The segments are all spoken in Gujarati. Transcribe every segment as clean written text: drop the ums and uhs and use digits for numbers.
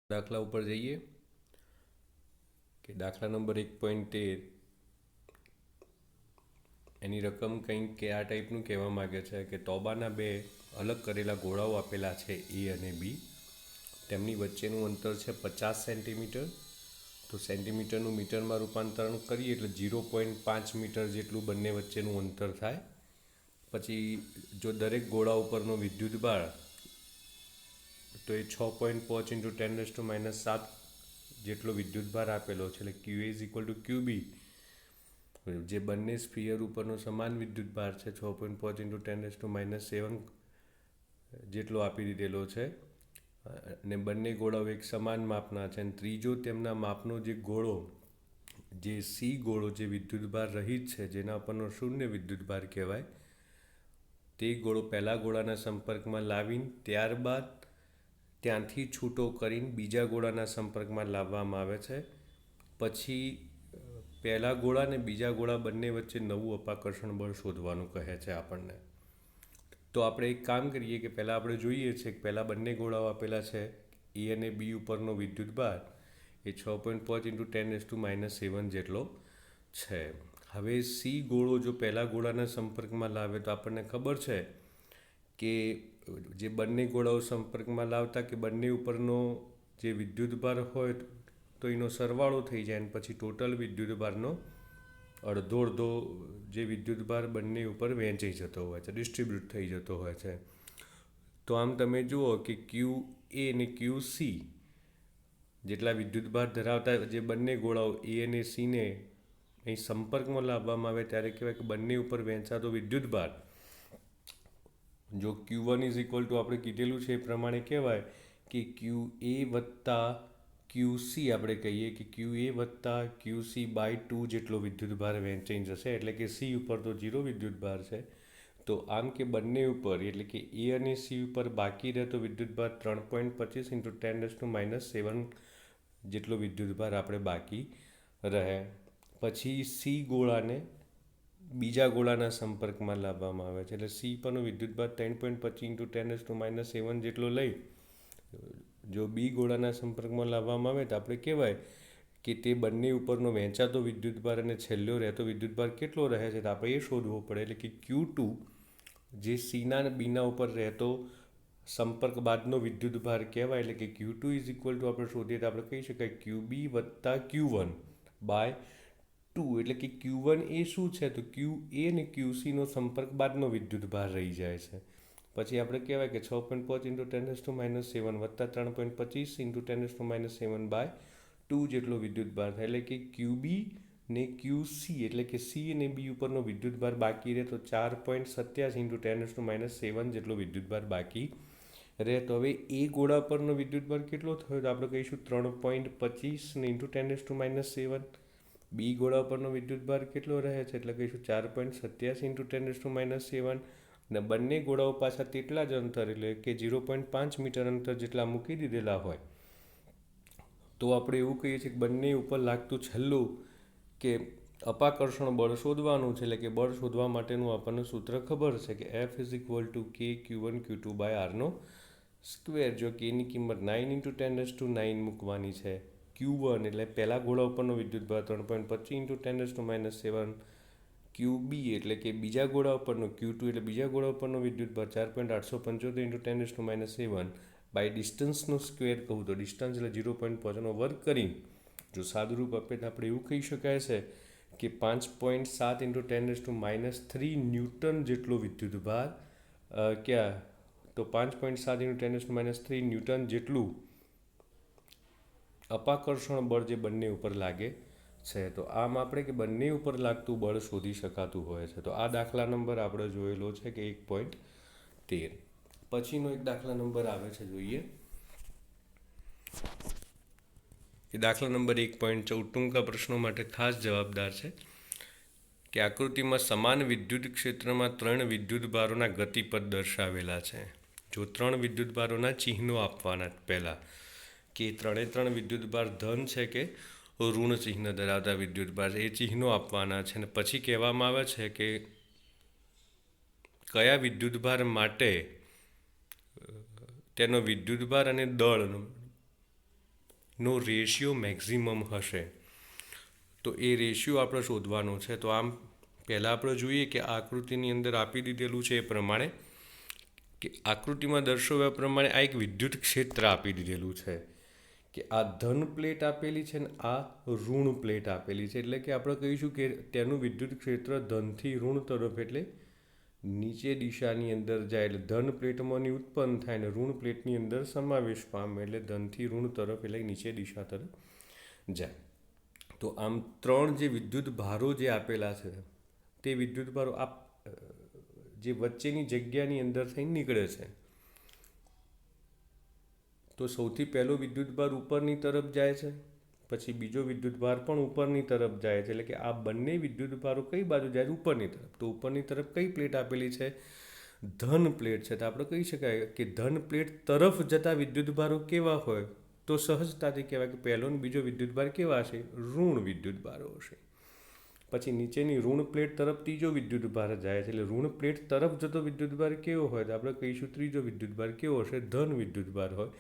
દાખલા ઉપર જઈએ કે દાખલા નંબર 1.13 એની રકમ કંઈક કે આ ટાઈપનું કહેવા માગે છે કે તોબાના બે અલગ કરેલા ગોળાઓ આપેલા છે એ અને બી. તેમની વચ્ચેનું અંતર છે 50 સેન્ટીમીટર. તો સેન્ટીમીટરનું મીટરમાં રૂપાંતરણ કરીએ એટલે 0.5 મીટર જેટલું બંને વચ્ચેનું અંતર થાય. પછી જો દરેક ગોળા ઉપરનો વિદ્યુત ભાર તો એ 6.5 × 10⁻⁷ જેટલો વિદ્યુત ભાર આપેલો છે, એટલે ક્યુ ઇઝ ઇક્વલ ટુ ક્યુ બી. જે બંને સ્ફિયર ઉપરનો સમાન વિદ્યુત ભાર છે 6.5 × 10⁻⁷ જેટલો આપી દીધેલો છે, અને બંને ગોળાઓ એક સમાન માપના છે. અને ત્રીજો તેમના માપનો જે ગોળો, જે સી ગોળો જે વિદ્યુત ભાર રહિત છે, જેના ઉપરનો શૂન્ય વિદ્યુત ભાર કહેવાય, તે ગોળો પહેલા ગોળાના સંપર્કમાં લાવીને ત્યારબાદ ત્યાંથી છૂટો કરીને બીજા ગોળાના સંપર્કમાં લાવવામાં આવે છે. પછી પહેલા ગોળા અને બીજા ગોળા બંને વચ્ચે નવું અપાકર્ષણ બળ શોધવાનું કહે છે આપણને. તો આપણે એક કામ કરીએ કે પહેલાં આપણે જોઈએ છે કે પહેલાં બંને ગોળાઓ આપેલા છે એ અને બી ઉપરનો વિદ્યુત ભાર એ 6.5 × 10⁻⁷ જેટલો છે. હવે સી ગોળો જો પહેલા ગોળાના સંપર્કમાં લાવે તો આપણને ખબર છે કે જે બંને ગોળાઓ સંપર્કમાં લાવતા કે બંને ઉપરનો જે વિદ્યુત ભાર હોય તો એનો સરવાળો થઈ જાય, અને પછી ટોટલ વિદ્યુત ભારનો અડધો અડધો જે વિદ્યુત ભાર બંને ઉપર વહેંચાઈ જતો હોય છે, ડિસ્ટ્રીબ્યુટ થઈ જતો હોય છે. તો આમ તમે જુઓ કે ક્યુ એ અને ક્યુ સી જેટલા વિદ્યુત ભાર ધરાવતા જે બંને ગોળાઓ એ અને સીને અહીં સંપર્કમાં લાવવામાં આવે ત્યારે કહેવાય કે બંને ઉપર વહેંચાતો વિદ્યુત ભાર જો Q1 ઇઝ ઇક્વલ ટુ આપણે કીધેલું છે એ પ્રમાણે કહેવાય કે ક્યુ એ વત્તા ક્યુ સી, આપણે કહીએ કે ક્યુ એ વત્તા ક્યુ સી બાય 2 જેટલો વિદ્યુત ભાર વહેંચાઈ જશે, એટલે કે સી ઉપર તો 0 વિદ્યુત ભાર છે. તો આમ કે બંને ઉપર એટલે કે એ અને સી ઉપર બાકી રહેતો વિદ્યુત ભાર 3.25 × 10⁻⁷ જેટલો વિદ્યુત ભાર આપણે બાકી રહે. પછી સી ગોળાને બીજા ગોળાના સંપર્કમાં લાવવામાં આવે છે, એટલે સી પરનો વિદ્યુત ભાર 3.25 × 10⁻⁷ જેટલો લઈ જો બી ગોળાના સંપર્કમાં લાવવામાં આવે તો આપણે કહેવાય કે તે બંને ઉપરનો વહેંચાતો વિદ્યુત ભાર અને છેલ્લો રહેતો વિદ્યુત ભાર કેટલો રહે છે, તો આપણે એ શોધવો પડે. એટલે કે Q2 જે સીના અને બીના ઉપર રહેતો સંપર્ક બાદનો વિદ્યુત ભાર કહેવાય, એટલે કે Q2 ઇઝ ઇક્વલ ટુ આપણે શોધીએ તો આપણે કહી શકાય QB વત્તા Q1 બાય 2. એટલે કે Q1 એ શું છે તો ક્યુ એ અને ક્યુ સીનો સંપર્ક બાદનો વિદ્યુત ભાર રહી જાય છે. પછી આપણે કહેવાય કે 6.5 × 10⁻⁷ વત્તા 3.25 × 10⁻⁷ બાય 2 જેટલો વિદ્યુત ભાર થાય, એટલે કે QB ને QC એટલે કે સી અને બી ઉપરનો વિદ્યુત ભાર બાકી રહે તો 4.87 × 10⁻⁷ જેટલો વિદ્યુત ભાર બાકી રહે. તો હવે એ ગોળા પરનો વિદ્યુત ભાર કેટલો થયો તો આપણે કહીશું 3.25 × 10⁻⁷. બી ગોળા પરનો વિદ્યુત ભાર કેટલો રહે છે એટલે કહીશું 4.87 × 10⁻⁷. અને બંને ગોળાઓ પાછા તેટલા જ અંતર એટલે કે 0.5 મીટર અંતર જેટલા મૂકી દીધેલા હોય તો આપણે એવું કહીએ છીએ કે બંને ઉપર લાગતું છેલ્લું કે અપાકર્ષણ બળ શોધવાનું છે. એટલે કે બળ શોધવા માટેનું આપણને સૂત્ર ખબર છે કે F ઇઝ ઇક્વલ ટુ કે Q1 Q2 બાય આરનો સ્ક્વેર. જો કેની કિંમત 9 × 10⁹ મૂકવાની છે. Q1 એટલે પહેલા ગોળા ઉપરનો વિદ્યુત ભાર 3.25 × 10⁻⁷. QB એટલે કે બીજા ગોળા ઉપરનો, Q2 એટલે બીજા ગોળા ઉપરનો વિદ્યુત ભાર 4.875 × 10⁻⁷ બાય ડિસ્ટન્સનો સ્ક્વેર કહું તો ડિસ્ટન્સ એટલે 0.5 નો વર્ગ કરી જો સાદુરૂપ આપે તો આપણે એવું કહી શકાય છે કે 5.7 × 10⁻³ ન્યૂટન જેટલો વિદ્યુત ભાર ક્યાં તો 5.7 × 10⁻³ ન્યૂટન જેટલું અપાકર્ષણ બળ જે બંને ઉપર લાગે છે. તો આમ આપણે કે બંને ઉપર લાગતું બળ શોધી શકાતું હોય છે. તો આ દાખલા નંબર આપણે જોયેલો છે કે 1.13. પછીનો એક દાખલા નંબર આવે છે, જોઈએ એ દાખલા નંબર 1.14 ટૂંકા પ્રશ્નો માટે ખાસ જવાબદાર છે કે આકૃતિમાં સમાન વિદ્યુત ક્ષેત્રમાં 3 વિદ્યુત ભારોના ગતિપથ દર્શાવેલા છે. જો 3 વિદ્યુત ભારોના ચિહ્નો આપવાના પહેલાં કે 3 વિદ્યુત ભાર ધન છે કે ઋણ ચિહ્ન ધરાવતા વિદ્યુત ભાર એ ચિહ્નો આપવાના છે. અને પછી કહેવામાં આવે છે કે કયા વિદ્યુત ભાર માટે તેનો વિદ્યુત ભાર અને દળ નો રેશિયો મેક્ઝિમમ હશે. તો એ રેશિયો આપણે શોધવાનો છે. તો આમ પહેલાં આપણે જોઈએ કે આકૃતિની અંદર આપી દીધેલું છે એ પ્રમાણે, કે આકૃતિમાં દર્શાવ્યા પ્રમાણે આ એક વિદ્યુત ક્ષેત્ર આપી દીધેલું છે કે આ ધન પ્લેટ આપેલી છે ને આ ઋણ પ્લેટ આપેલી છે. એટલે કે આપણે કહીશું કે તેનું વિદ્યુત ક્ષેત્ર ધનથી ઋણ તરફ એટલે નીચે દિશાની અંદર જાય, એટલે ધન પ્લેટમાંની ઉત્પન્ન થાય ને ઋણ પ્લેટની અંદર સમાવેશ પામે, એટલે ધનથી ઋણ તરફ એટલે નીચે દિશા તરફ જાય. તો આમ ત્રણ જે વિદ્યુત ભારો જે આપેલા છે તે વિદ્યુત ભારો આ જે વચ્ચેની જગ્યાની અંદર થઈને નીકળે છે. તો સૌથી પહેલો વિદ્યુત ભાર ઉપરની તરફ જાય છે, પછી બીજો વિદ્યુત ભાર પણ ઉપરની તરફ જાય છે. એટલે કે આ બંને વિદ્યુત ભારો કઈ બાજુ જાય છે? ઉપરની તરફ. તો ઉપરની તરફ કઈ પ્લેટ આપેલી છે? ધન પ્લેટ છે. તો આપણે કહી શકાય કે ધન પ્લેટ તરફ જતા વિદ્યુત ભારો કેવા હોય? તો સહજતાથી કહેવાય કે પહેલો અને બીજો વિદ્યુત ભાર કેવા હશે? ઋણ વિદ્યુત ભારો હશે. પછી નીચેની ઋણ પ્લેટ તરફ ત્રીજો વિદ્યુત ભાર જાય છે, એટલે ઋણ પ્લેટ તરફ જતો વિદ્યુત ભાર કેવો હોય? તો આપણે કહીશું ત્રીજો વિદ્યુત ભાર કેવો હશે? ધન વિદ્યુત ભાર હોય.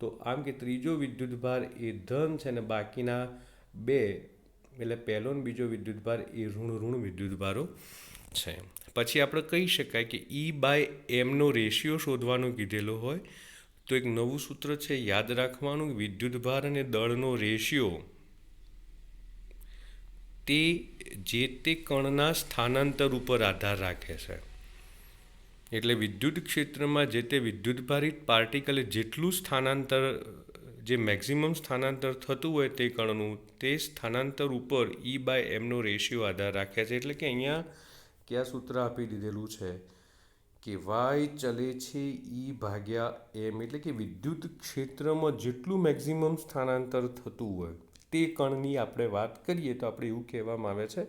તો આમ કે ત્રીજો વિદ્યુત ભાર એ ધન છે ને બાકીના બે એટલે પહેલો ને બીજો વિદ્યુત ભાર એ ઋણ વિદ્યુત ભારો છે. પછી આપણે કહી શકાય કે E/mનો રેશિયો શોધવાનું કીધેલો હોય તો એક નવું સૂત્ર છે યાદ રાખવાનું. વિદ્યુત ભાર અને દળનો રેશિયો તે જે તે કણના સ્થાનાંતર ઉપર આધાર રાખે છે. એટલે વિદ્યુત ક્ષેત્રમાં જે તે વિદ્યુતભારિત પાર્ટિકલે જેટલું સ્થાનાંતર, જે મેક્સિમમ સ્થાનાંતર થતું હોય તે કણનું, તે સ્થાનાંતર ઉપર E/mનો રેશિયો આધાર રાખે છે. એટલે કે અહીંયા કયા સૂત્ર આપી દીધેલું છે કે વાય ચલે છે E/m, એટલે કે વિદ્યુત ક્ષેત્રમાં જેટલું મેક્સિમમ સ્થાનાંતર થતું હોય તે કણની આપણે વાત કરીએ તો આપણે એવું કહેવામાં આવે છે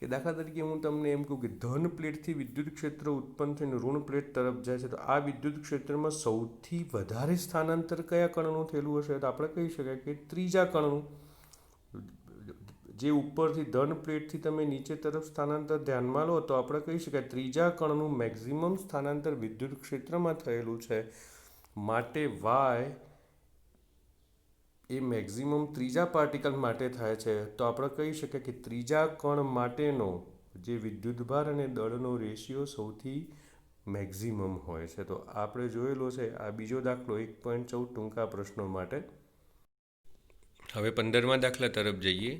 કે દાખલા તરીકે હું તમને એમ કહું કે ધન પ્લેટથી વિદ્યુત ક્ષેત્ર ઉત્પન્ન થઈને ઋણ પ્લેટ તરફ જાય છે, તો આ વિદ્યુત ક્ષેત્રમાં સૌથી વધારે સ્થાનાંતર કયા કણનું થયેલું હશે? તો આપણે કહી શકાય કે ત્રીજા કણનું. જે ઉપરથી ધન પ્લેટથી તમે નીચે તરફ સ્થાનાંતર ધ્યાનમાં લો તો આપણે કહી શકાય ત્રીજા કણનું મેક્સિમમ સ્થાનાંતર વિદ્યુત ક્ષેત્રમાં થયેલું છે. માટે વાય એ મેક્સિમમ ત્રીજા પાર્ટિકલ માટે થાય છે. તો આપણે કહી શકીએ કે ત્રીજા કણ માટેનો જે વિદ્યુતભાર અને દળનો રેશિયો સૌથી મેક્સિમમ હોય છે. તો આપણે જોયેલો છે આ બીજો દાખલો 1.14 ટૂંકા પ્રશ્નો માટે. હવે 15મા દાખલા તરફ જઈએ.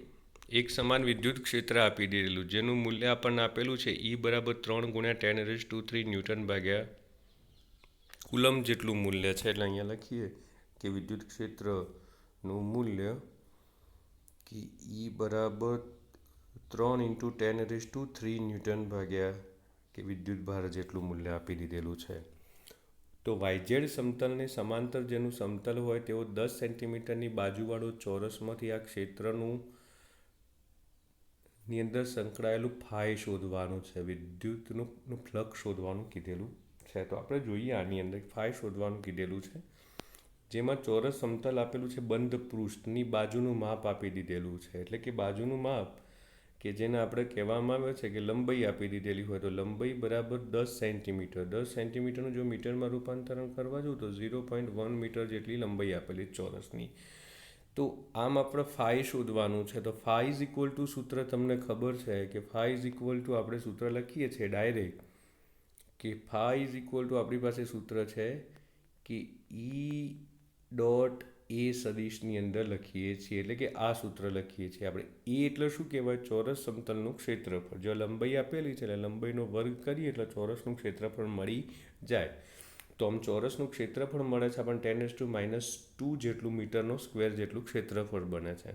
એક સમાન વિદ્યુત ક્ષેત્ર આપી દીધેલું જેનું મૂલ્ય આપણને આપેલું છે E = 3 × 10⁻³ ન્યૂટન ભાગ્યા કુલમ જેટલું મૂલ્ય છે. એટલે અહીંયા લખીએ કે વિદ્યુત ક્ષેત્રનું મૂલ્ય કે E = 3 × 10⁻³ ન્યૂટન ભાગ્યા કે વિદ્યુત ભાર જેટલું મૂલ્ય આપી દીધેલું છે. તો YZ સમતલને સમાંતર જેનું સમતલ હોય તેવો 10 સેન્ટીમીટરની બાજુવાળો ચોરસમાંથી આ ક્ષેત્રનું ની અંદર સંકળાયેલું ફાઈ શોધવાનું છે. વિદ્યુતનું ફ્લક્સ શોધવાનું કીધેલું છે. તો આપણે જોઈએ આની અંદર ફાઈ શોધવાનું કીધેલું છે, જેમાં ચોરસ સમતલ આપેલું છે, બંધ પૃષ્ઠની બાજુનું માપ આપી દીધેલું છે. એટલે કે બાજુનું માપ કે જેને આપણે કહેવામાં આવે છે કે લંબાઈ આપી દીધેલી હોય તો લંબાઈ બરાબર 10 સેન્ટીમીટર. 10 સેન્ટીમીટરનું જો મીટરમાં રૂપાંતરણ કરવા જવું તો 0.1 મીટર જેટલી લંબાઈ આપેલી ચોરસની. તો આમ આપણે ફાઈ શોધવાનું છે. તો ફાઈ = સૂત્ર તમને ખબર છે કે ફાઈ = આપણે સૂત્ર લખીએ છીએ ડાયરેક્ટ કે ફાઈ = આપણી પાસે સૂત્ર છે કે E.A સદિશની અંદર લખીએ છીએ. એટલે કે આ સૂત્ર લખીએ છીએ આપણે. એ એટલે શું કહેવાય? ચોરસ સમતલનું ક્ષેત્રફળ. જો લંબાઈ આપેલી છે એટલે લંબાઈનો વર્ગ કરીએ એટલે ચોરસનું ક્ષેત્રફળ મળી જાય. તો આમ ચોરસનું ક્ષેત્રફળ મળે છે આપણને 10⁻² જેટલું મીટરનો સ્ક્વેર જેટલું ક્ષેત્રફળ બને છે.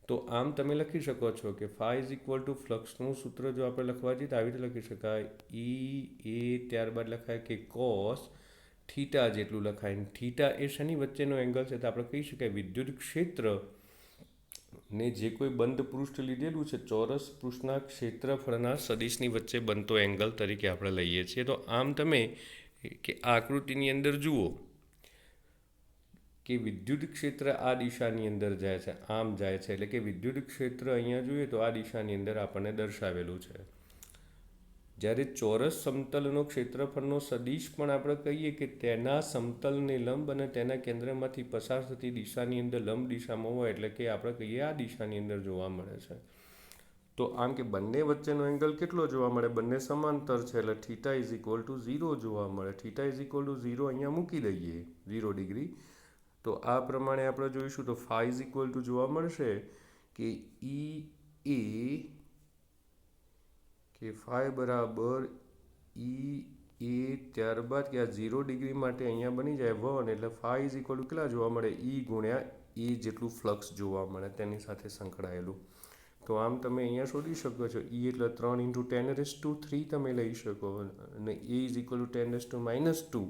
તો આમ તમે લખી શકો છો કે ફાઈ = ફ્લક્સનું સૂત્ર જો આપણે લખવા જઈએ તો આવી રીતે લખી શકાય E.A, ત્યારબાદ લખાય કે cos થીટા જેટલું લખાય. થીટા એ શેની વચ્ચેનો એંગલ છે? તો આપણે કહી શકાય વિદ્યુત ક્ષેત્ર ને જે કોઈ બંધ પૃષ્ઠ લીધેલું છે ચોરસ પૃષ્ઠના ક્ષેત્રફળના સદિશની વચ્ચે બનતો એંગલ તરીકે આપણે લઈએ છીએ. તો આમ તમે કે આકૃતિની અંદર જુઓ કે વિદ્યુત ક્ષેત્ર આ દિશાની અંદર જાય છે, આમ જાય છે. એટલે કે વિદ્યુત ક્ષેત્ર અહીંયા જોઈએ તો આ દિશાની અંદર આપણને દર્શાવેલું છે. જ્યારે ચોરસ સમતલનો ક્ષેત્રફળનો સદિશ પણ આપણે કહીએ કે તેના સમતલને લંબ અને તેના કેન્દ્રમાંથી પસાર થતી દિશાની અંદર લંબ દિશામાં હોય, એટલે કે આપણે કહીએ આ દિશાની અંદર જોવા મળે છે. તો આમ કે બંને વચ્ચેનો એંગલ કેટલો જોવા મળે? બંને સમાંતર છે એટલે થીટા ઇઝ ઇક્વલ ટુ 0 જોવા મળે. થીટા ઇઝ ઇક્વલ ટુ 0 અહીંયા મૂકી દઈએ 0 ડિગ્રી. તો આ પ્રમાણે આપણે જોઈશું તો ફાઈ ઇઝ ઇક્વલ ટુ જોવા મળશે કે ઈ એ કે ફાઈ બરાબર ઈ એ, ત્યારબાદ કે આ 0 ડિગ્રી માટે અહીંયા બની જાય 1, એટલે ફાઈ ઇઝ ઇક્વલ ટુ કેટલા જોવા મળે? ઈ ગુણ્યા એ જેટલું ફ્લક્સ જોવા મળે તેની સાથે સંકળાયેલું. તો આમ તમે અહીંયા શોધી શકો છો. ઈ એટલે 3 × 10⁻³ તમે લઈ શકો અને એ ઇઝ ઇક્વલ ટુ 10⁻².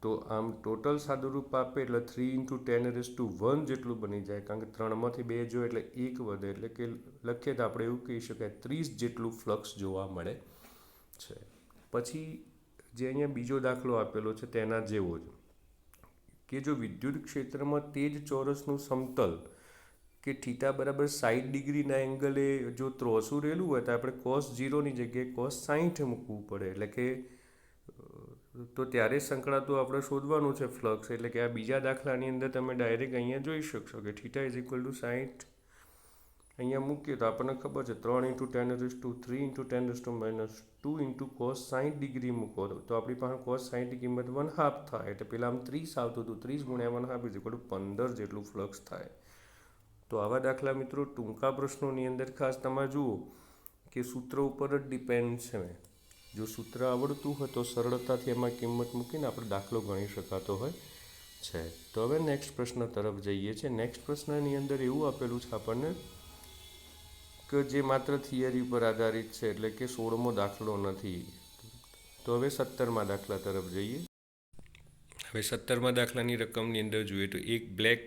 તો આમ ટોટલ સાદુરૂપ આપે એટલે 3 × 10⁻1 જેટલું બની જાય, કારણ કે 3માંથી 2 જો એટલે 1 વધે, એટલે કે લખીએ તો આપણે એવું કહી શકાય 30 જેટલું ફ્લક્સ જોવા મળે છે. પછી જે અહીંયા બીજો દાખલો આપેલો છે તેના જેવો જ, કે જો વિદ્યુત ક્ષેત્રમાં તે જ ચોરસનું સમતલ કે થીટા બરાબર 60 ડિગ્રીના એંગલે જો ત્રોસું રહેલું હોય તો આપણે cos 0ની જગ્યાએ cos 60 મૂકવું પડે. એટલે કે તો ત્યારે સંકળાતું આપણે શોધવાનું છે ફ્લક્સ. એટલે કે આ બીજા દાખલાની અંદર તમે ડાયરેક્ટ અહીંયા જોઈ શકશો કે થીટા ઇઝ ઇક્વલ ટુ 60 અહીંયા મૂકીએ તો આપણને ખબર છે 3 × 10⁻³ 3 × 10⁻² × cos 60 ડિગ્રી મૂકો તો આપણી પાસે cos 60ની કિંમત 1/2 થાય. એટલે પહેલાં આમ 30 આવતું હતું, 30 ગુણ્યા 1/2 ઇઝ ઇક્વલ ટુ 15 જેટલું ફ્લક્સ થાય. તો આવા દાખલા મિત્રો ટૂંકા પ્રશ્નોની અંદર ખાસ તમારે જુઓ કે સૂત્ર ઉપર જ ડિપેન્ડ છે. જો સૂત્ર આવડતું હોય તો સરળતાથી એમાં કિંમત મૂકીને આપણે દાખલો ગણી શકાતો હોય છે. તો હવે નેક્સ્ટ પ્રશ્ન તરફ જઈએ છીએ. નેક્સ્ટ પ્રશ્નની અંદર એવું આપેલું છે આપણને કે જે માત્ર થિયરી પર આધારિત છે, એટલે કે 16મો દાખલો નથી. તો હવે 17મા દાખલા તરફ જઈએ. હવે 17મા દાખલાની રકમની અંદર જોઈએ તો એક બ્લેક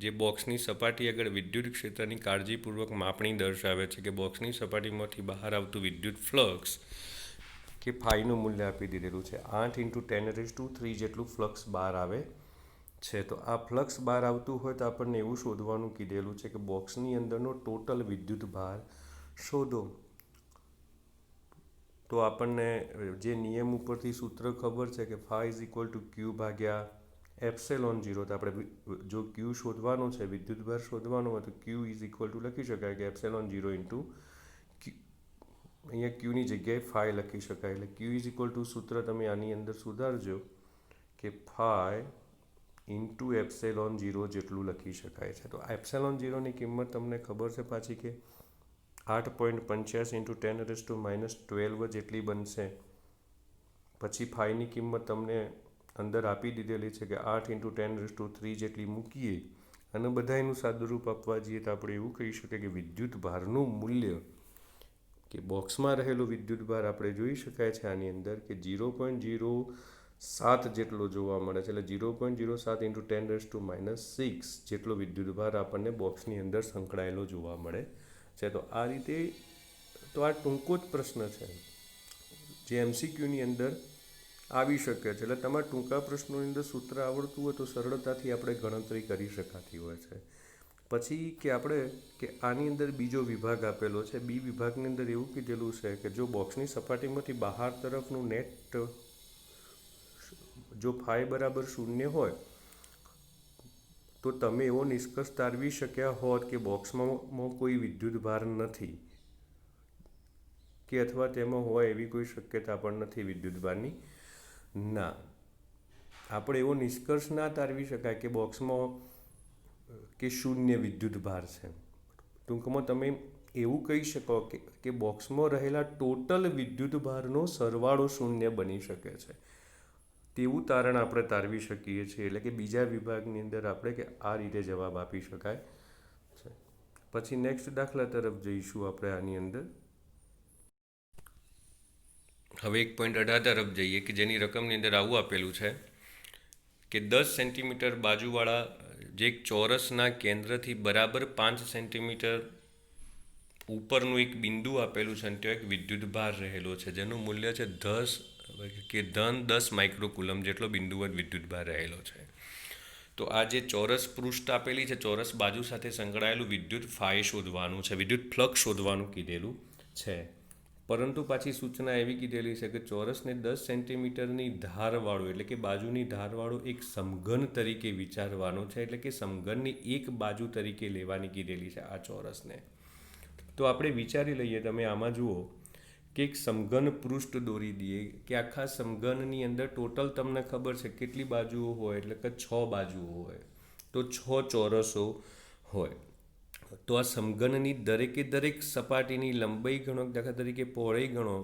જે બોક્સની સપાટી આગળ વિદ્યુત ક્ષેત્રની કાળજીપૂર્વક માપણી દર્શાવે છે કે બોક્સની સપાટીમાંથી બહાર આવતું વિદ્યુત ફ્લક્સ કે ફાઈનું મૂલ્ય આપી દીધેલું છે. 8 × 10⁻³ જેટલું ફ્લક્સ બહાર આવે છે. તો આ ફ્લક્સ બહાર આવતું હોય તો આપણને એવું શોધવાનું કીધેલું છે કે બોક્સની અંદરનો ટોટલ વિદ્યુત ભાર શોધો. તો આપણને જે નિયમ ઉપરથી સૂત્ર ખબર છે કે phi is equal to Q ભાગ્યા ε0. તો આપણે જો Q શોધવાનું છે, વિદ્યુતભાર શોધવાનો હોય તો Q ઇઝ ઇક્વલ ટુ લખી શકાય કે ε0 × અહીંયા Qની જગ્યાએ ફાઈ લખી શકાય. એટલે Q ઇઝ ઇક્વલ ટુ સૂત્ર તમે આની અંદર સુધારજો કે ફાઈ × ε0 જેટલું લખી શકાય છે. તો ε0ની કિંમત તમને ખબર છે પાછી કે 8.85 × 10⁻12 જેટલી બનશે. પછી ફાઈની કિંમત તમને અંદર આપી દીધેલી છે કે 8 × 10⁻³ જેટલી મૂકીએ અને બધાયનું સાદુરૂપ આપવા જઈએ તો આપણે એવું કહી શકીએ કે વિદ્યુત ભારનું મૂલ્ય કે બોક્સમાં રહેલો વિદ્યુત ભાર આપણે જોઈ શકાય છે આની અંદર કે 0.07 જેટલો જોવા મળે છે. એટલે 0.07 × 10⁻6 જેટલો વિદ્યુત ભાર આપણને બોક્સની અંદર સંકળાયેલો જોવા મળે છે. તો આ રીતે તો આ ટૂંકો જ પ્રશ્ન છે જે MCQની અંદર આવી શકે છે. એટલે તમારે ટૂંકા પ્રશ્નોની અંદર સૂત્ર આવડતું હોય તો સરળતાથી આપણે ગણતરી કરી શકાતી હોય છે. પછી કે આપણે કે આની અંદર બીજો વિભાગ આપેલો છે. બી વિભાગની અંદર એવું કીધેલું છે કે જો બોક્સની સપાટીમાંથી બહાર તરફનું નેટ જો ફાઈ બરાબર 0 હોય તો તમે એવો નિષ્કર્ષ તારવી શક્યા હોત કે બોક્સમાં કોઈ વિદ્યુત ભાર નથી કે અથવા તેમાં હોય એવી કોઈ શક્યતા પણ નથી વિદ્યુત ભારની. ના, આપણે એવો નિષ્કર્ષ ના તારવી શકાય કે બોક્સમાં કે શૂન્ય વિદ્યુત ભાર છે. ટૂંકમાં તમે એવું કહી શકો કે બોક્સમાં રહેલા ટોટલ વિદ્યુત ભારનો સરવાળો શૂન્ય બની શકે છે તેવું તારણ આપણે તારવી શકીએ છીએ. એટલે કે બીજા વિભાગની અંદર આપણે કે આ રીતે જવાબ આપી શકાય છે. પછી નેક્સ્ટ દાખલા તરફ જઈશું આપણે આની અંદર. હવે 1.18 તરફ જઈએ કે જેની રકમની અંદર આવું આપેલું છે કે 10 સેન્ટીમીટર બાજુવાળા જે એક ચોરસના કેન્દ્રથી બરાબર 5 સેન્ટીમીટર ઉપરનું એક બિંદુ આપેલું છે અને ત્યાં એક વિદ્યુત ભાર રહેલો છે જેનું મૂલ્ય છે ધન 10 માઇક્રોકુલમ જેટલો બિંદુવત વિદ્યુત ભાર રહેલો છે. તો આ જે ચોરસ પૃષ્ઠ આપેલી છે, ચોરસ બાજુ સાથે સંકળાયેલું વિદ્યુત ફાઈ શોધવાનું છે, વિદ્યુત ફ્લક્સ શોધવાનું કીધેલું છે. પરંતુ પાછી સૂચના એવી કીધેલી છે કે ચોરસને 10 સેન્ટીમીટરની ધારવાળું એટલે કે બાજુની ધારવાળું એક સમઘન તરીકે વિચારવાનો છે, એટલે કે સમઘનની એક બાજુ તરીકે લેવાની કીધેલી છે આ ચોરસને. તો આપણે વિચારી લઈએ, તમે આમાં જુઓ કે એક સમઘન પૃષ્ઠ દોરી દઈએ કે આખા સમઘનની અંદર ટોટલ તમને ખબર છે કેટલી બાજુઓ હોય, એટલે કે 6 બાજુઓ હોય, તો 6 ચોરસો હોય. તો આ સમઘનની દરેકે દરેક સપાટીની લંબાઈ ગણો, દાખલા તરીકે પહોળાઈ ગણો,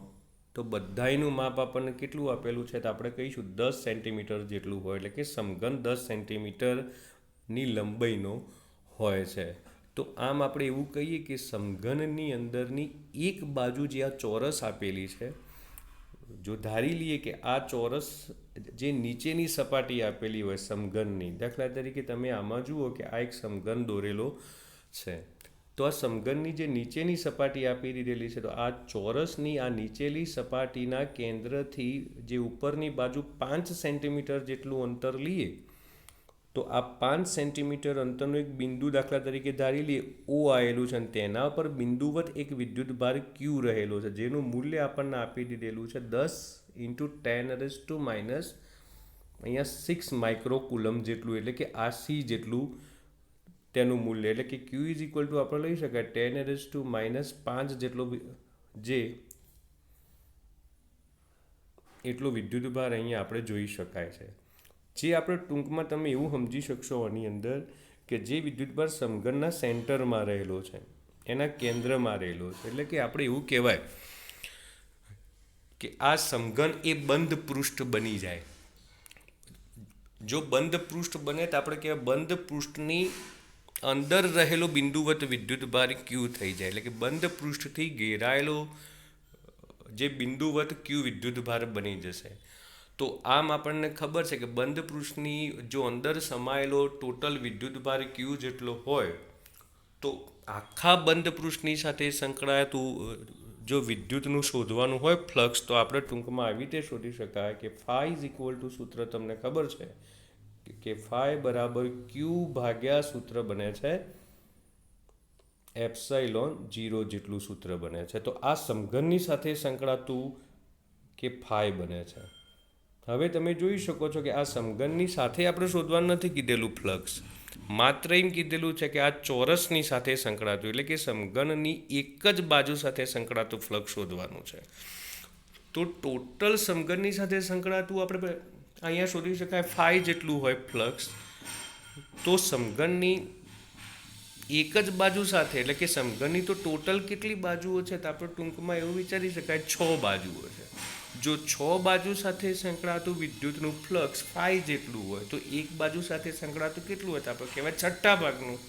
તો બધાયનું માપ આપણને કેટલું આપેલું છે, તો આપણે કહીશું 10 સેન્ટીમીટર જેટલું હોય, એટલે કે સમઘન 10 સેન્ટીમીટરની લંબાઈનો હોય છે. તો આમ આપણે એવું કહીએ કે સમઘનની અંદરની એક બાજુ જે આ ચોરસ આપેલી છે, જો ધારી લઈએ કે આ ચોરસ જે નીચેની સપાટી આપેલી હોય સમઘનની, દાખલા તરીકે તમે આમાં જુઓ કે આ એક સમઘન દોરેલો છે, તો આ સમઘનની જે નીચેની સપાટી આપી દીધેલી છે, તો આ ચોરસની આ નીચેલી સપાટીના કેન્દ્રથી જે ઉપરની બાજુ 5 સેન્ટીમીટર જેટલું અંતર લઈએ, તો આ 5 સેન્ટીમીટર અંતરનું એક બિંદુ દાખલા તરીકે ધારી લઈએ ઓ આવેલું છે, અને તેના પર બિંદુવત એક વિદ્યુત ભાર ક્યુ રહેલો છે, જેનું મૂલ્ય આપણને આપી દીધેલું છે 10 × 10⁻⁶ 6 માઇક્રોકુલમ જેટલું, એટલે કે આ સી જેટલું તેનું મૂલ્ય, એટલે કે ક્યુ ઇઝ ઇક્વલ ટુ આપણે લઈ શકાય 10⁻⁵ જેટલો જે એટલો વિદ્યુત ભાર અહીંયા આપણે જોઈ શકાય છે. જે આપણે ટૂંકમાં તમે એવું સમજી શકશો આની અંદર કે જે વિદ્યુતભાર સમઘનના સેન્ટરમાં રહેલો છે, એના કેન્દ્રમાં રહેલો છે, એટલે કે આપણે એવું કહેવાય કે આ સમઘન એ બંધ પૃષ્ઠ બની જાય. જો બંધ પૃષ્ઠ બને તો આપણે કહેવાય બંધ પૃષ્ઠની અંદર રહેલો બિંદુવત વિદ્યુતભાર ક્યુ થઈ જાય, એટલે કે બંધ પૃષ્ઠથી ઘેરાયેલો જે બિંદુવત ક્યુ વિદ્યુતભાર બની જશે. તો આમ આપણને ખબર છે કે બંધ પૃષ્ઠની જો અંદર સમાયેલો ટોટલ વિદ્યુતભાર ક્યુ જેટલો હોય, તો આખા બંધ પૃષ્ઠની સાથે સંકળાયેલું જો વિદ્યુતનું શોધવાનું હોય ફ્લક્સ, તો આપણે ટૂંકમાં આવી રીતે શોધી શકાય કે ફાઈ ઇઝ ઇક્વલ ટુ સૂત્ર તમને ખબર છે કે ફાઈ બરાબર ક્યુ ભાગ્યા સૂત્ર બને છે ε0 જેટલું સૂત્ર બને છે. તો આ સમઘનની સાથે સંકળાતું કે ફાઈ બને છે. હવે તમે જોઈ શકો છો કે આ સમઘનની સાથે આપણે શોધવાનું નથી કીધેલું ફ્લક્સ, માત્ર એમ કીધેલું છે કે આ ચોરસની સાથે સંકળાતું, એટલે કે સમઘનની એક જ બાજુ સાથે સંકળાતું ફ્લક્સ શોધવાનું છે. તો ટોટલ સમઘનની સાથે સંકળાતું આપણે અહીંયા શોધી શકાય ફાઈ જેટલું હોય ફ્લક્સ. તો સમઘનની એક જ બાજુ સાથે, એટલે કે સમઘનની તો ટોટલ કેટલી બાજુઓ છે, તો આપણે ટૂંકમાં એવું વિચારી શકાય 6 બાજુઓ છે. જો 6 બાજુ સાથે સંકળાતું વિદ્યુતનું ફ્લક્સ ફાઈ જેટલું હોય, તો એક બાજુ સાથે સંકળાતું કેટલું હોય, તો આપણે કહેવાય 6 ભાગનું.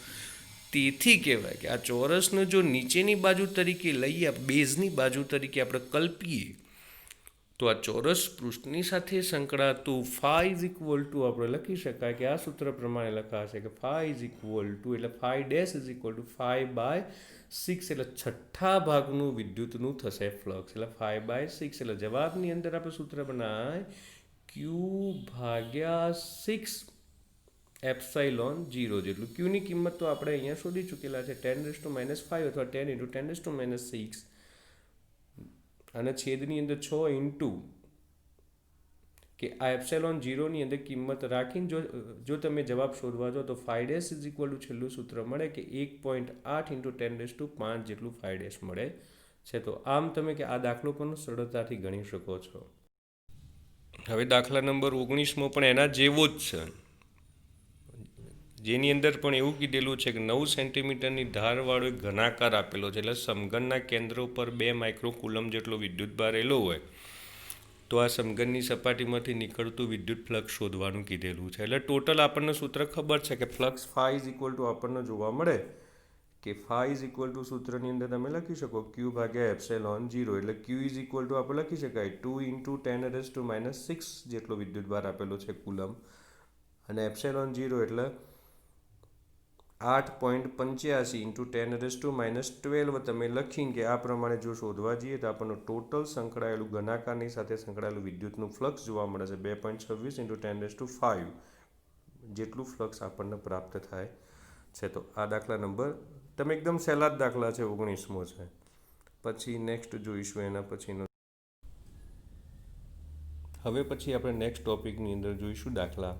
તેથી કહેવાય કે આ ચોરસનો જો નીચેની બાજુ તરીકે લઈએ, બેઝની બાજુ તરીકે આપણે કલ્પીએ, તો આ ચોરસ પૃષ્ઠની સાથે સંકળાતું ફાઈ ઇઝ ઇક્વલ ટુ આપણે લખી શકાય કે આ સૂત્ર પ્રમાણે લખાશે કે ફાઈ ઇઝ ઇક્વલ ટુ, એટલે phi dash is equal to 5/6, એટલે 6 ભાગનું વિદ્યુતનું થશે ફ્લક્સ, એટલે 5/6. એટલે જવાબની અંદર આપણે સૂત્ર બનાય ક્યુ ભાગ્યા 6 ε0 જેટલું. ક્યુની કિંમત તો આપણે અહીંયા શોધી ચૂકેલા છે 10⁻⁵ અથવા 10 × 10⁻⁶, અને છેદની અંદર 6 ઇન્ટુ કે આ ε0 ની અંદર કિંમત રાખીને જો તમે જવાબ શોધવા જાઓ, તો 5 ઇઝ ઇક્વલ ટુ છેલ્લું સૂત્ર મળે કે 1.8 × 10⁵ જેટલું 5 મળે છે. તો આમ તમે કે આ દાખલો પણ સરળતાથી ગણી શકો છો. હવે દાખલા નંબર 19માં પણ એના જેવો જ છે, જેની અંદર પણ એવું કીધેલું છે કે 9 સેન્ટીમીટરની ધારવાળો એક ઘનાકાર આપેલો છે, એટલે સમઘનના કેન્દ્ર ઉપર 2 માઇક્રોકુલમ જેટલો વિદ્યુતભાર રહેલો હોય, તો આ સમઘનની સપાટીમાંથી નીકળતું વિદ્યુત ફ્લક્સ શોધવાનું કીધેલું છે. એટલે ટોટલ આપણને સૂત્ર ખબર છે કે flux phi is equal to આપણને જોવા મળે કે ફાઈ ઇઝ ઇક્વલ ટુ સૂત્રની અંદર તમે લખી શકો ક્યુ ભાગ્યા ε0, એટલે ક્યુ ઇઝ ઇક્વલ ટુ આપણે લખી શકાય 2 × 10⁻⁶ જેટલો વિદ્યુતભાર આપેલો છે કુલમ, અને ε0 એટલે 8.85 × 10⁻12 તમે લખીને કે આ પ્રમાણે જો શોધવા જઈએ તો આપણને ટોટલ સંકળાયેલું ઘનાકારની સાથે સંકળાયેલું વિદ્યુતનું ફ્લક્સ જોવા મળે છે 2.26 × 10⁵ જેટલું ફ્લક્સ આપણને પ્રાપ્ત થાય છે. તો આ દાખલા નંબર તમે એકદમ સહેલા જ દાખલા છે 19મો છે. પછી નેક્સ્ટ જોઈશું એના પછીનો. હવે પછી આપણે નેક્સ્ટ ટોપિકની અંદર જોઈશું દાખલા